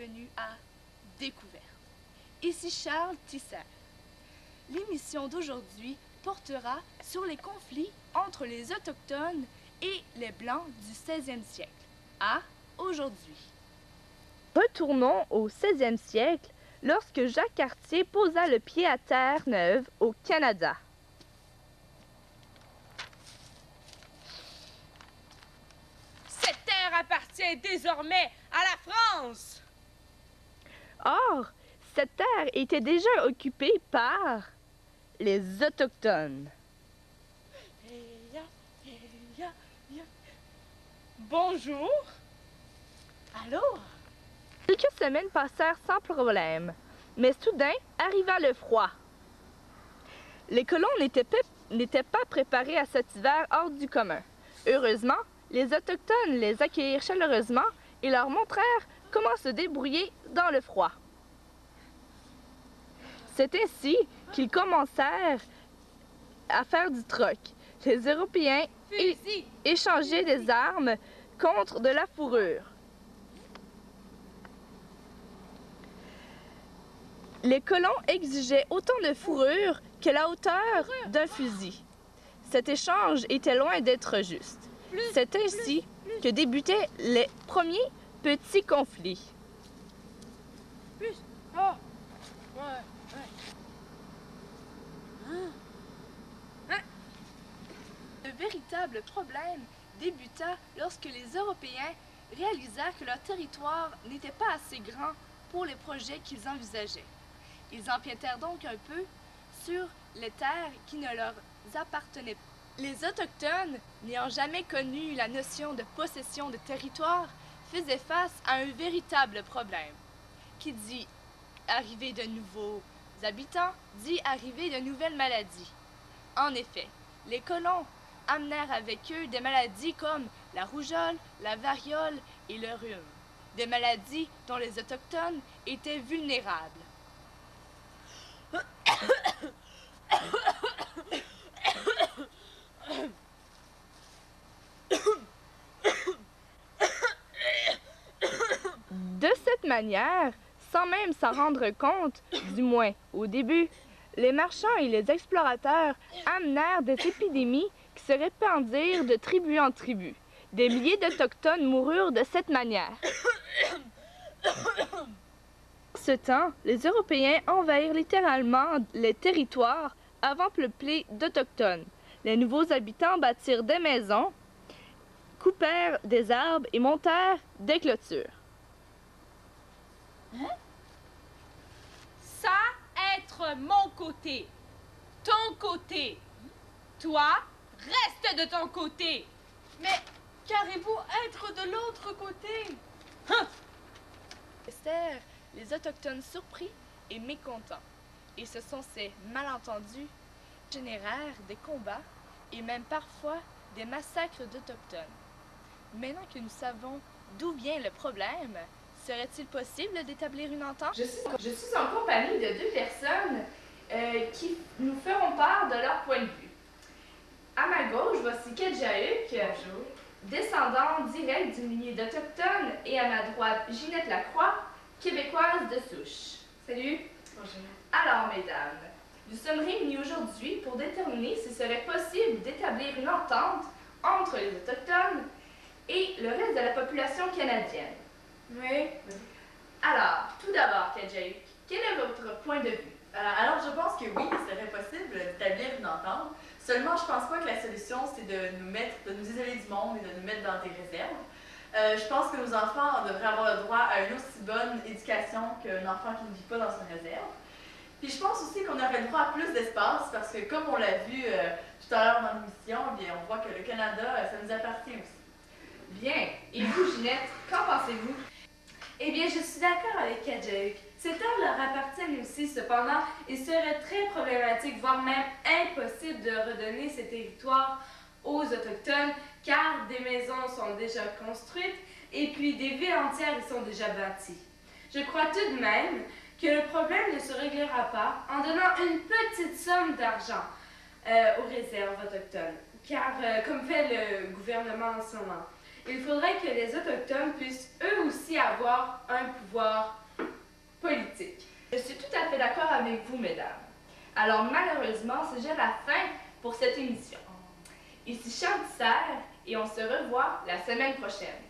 bienvenue à Découverte. Ici Charles Tisser. L'émission d'aujourd'hui portera sur les conflits entre les Autochtones et les Blancs du 16e siècle à aujourd'hui. Retournons au 16e siècle, lorsque Jacques Cartier posa le pied à Terre-Neuve, au Canada. Cette terre appartient désormais à la France. Or, cette terre était déjà occupée par les Autochtones. Bonjour. Allô? Quelques semaines passèrent sans problème, mais soudain arriva le froid. Les colons n'étaient pas préparés à cet hiver hors du commun. Heureusement, les Autochtones les accueillirent chaleureusement et leur montrèrent comment se débrouiller dans le froid. C'est ainsi qu'ils commencèrent à faire du troc. Les Européens échangeaient des armes contre de la fourrure. Les colons exigeaient autant de fourrure que la hauteur d'un fusil. Cet échange était loin d'être juste. C'est ainsi que débutaient les premiers petits conflits. Le véritable problème débuta lorsque les Européens réalisèrent que leur territoire n'était pas assez grand pour les projets qu'ils envisageaient. Ils empiétèrent donc un peu sur les terres qui ne leur appartenaient pas. Les Autochtones, n'ayant jamais connu la notion de possession de territoire, faisaient face à un véritable problème. Qui dit arrivée de nouveaux habitants, dit arrivée de nouvelles maladies. En effet, les colons amenèrent avec eux des maladies comme la rougeole, la variole et le rhume. Des maladies dont les Autochtones étaient vulnérables. De cette manière, sans même s'en rendre compte, du moins au début, les marchands et les explorateurs amenèrent des épidémies qui se répandirent de tribu en tribu. Des milliers d'Autochtones moururent de cette manière. En ce temps, les Européens envahirent littéralement les territoires avant peuplés d'Autochtones. Les nouveaux habitants bâtirent des maisons, coupèrent des arbres et montèrent des clôtures. Ça, être mon côté. Ton côté. Toi, reste de ton côté. Mais qu'arrivez-vous être de l'autre côté? Restèrent les Autochtones surpris et mécontents. Et ce sont ces malentendus qui générèrent des combats et même parfois des massacres d'Autochtones. Maintenant que nous savons d'où vient le problème, serait-il possible d'établir une entente? Je suis en compagnie de deux personnes qui nous feront part de leur point de vue. À ma gauche, voici Kedjaük, descendant direct d'une lignée d'Autochtones, et à ma droite, Ginette Lacroix, québécoise de souche. Salut! Bonjour. Alors, mesdames, nous sommes réunis aujourd'hui pour déterminer s'il serait possible d'établir une entente entre les Autochtones et le reste de la population canadienne. Oui. Alors, tout d'abord, Kedjaük, quel est votre point de vue? Alors, je pense que oui, il serait possible d'établir une entente. Seulement, je pense pas que la solution, c'est de nous isoler du monde et de nous mettre dans des réserves. Je pense que nos enfants devraient avoir le droit à une aussi bonne éducation qu'un enfant qui ne vit pas dans une réserve. Puis je pense aussi qu'on aurait le droit à plus d'espace parce que, comme on l'a vu tout à l'heure dans l'émission, on voit que le Canada, ça nous appartient aussi. Bien. Et vous, Ginette, qu'en pensez-vous? Eh bien, je suis d'accord avec Kedjaük. Ces terres leur appartiennent aussi, cependant, il serait très problématique, voire même impossible de redonner ces territoires aux Autochtones, car des maisons sont déjà construites et puis des villes entières y sont déjà bâties. Je crois tout de même que le problème ne se réglera pas en donnant une petite somme d'argent aux réserves autochtones, car comme fait le gouvernement en ce moment. Il faudrait que les Autochtones puissent eux aussi avoir un pouvoir politique. Je suis tout à fait d'accord avec vous, mesdames. Alors malheureusement, c'est déjà la fin pour cette émission. Ici Charles Serre et on se revoit la semaine prochaine.